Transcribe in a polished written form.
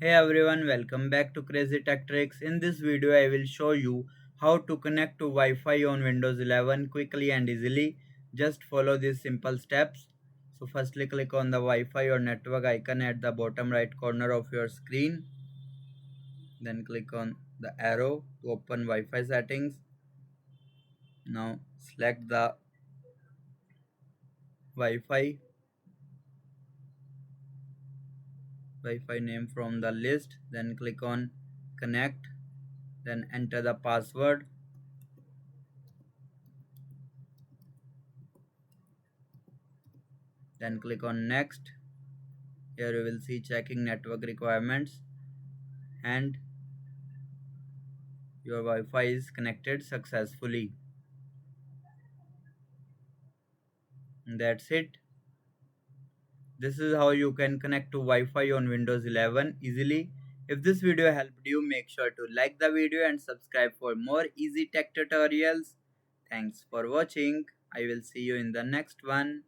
Hey everyone, welcome back to Crazy Tech Tricks. In this video, I will show you how to connect to Wi-Fi on Windows 11 quickly and easily. Just follow these simple steps. So firstly, click on the Wi-Fi or network icon at the bottom right corner of your screen. Then click on the arrow to open Wi-Fi settings. Now select the Wi-Fi name from the list. Then click on connect. Then enter the password. Then click on next. Here you will see checking network requirements and your Wi-Fi is connected successfully. And that's it. This is how you can connect to Wi-Fi on Windows 11 easily. If this video helped you, make sure to like the video and subscribe for more easy tech tutorials. Thanks for watching. I will see you in the next one.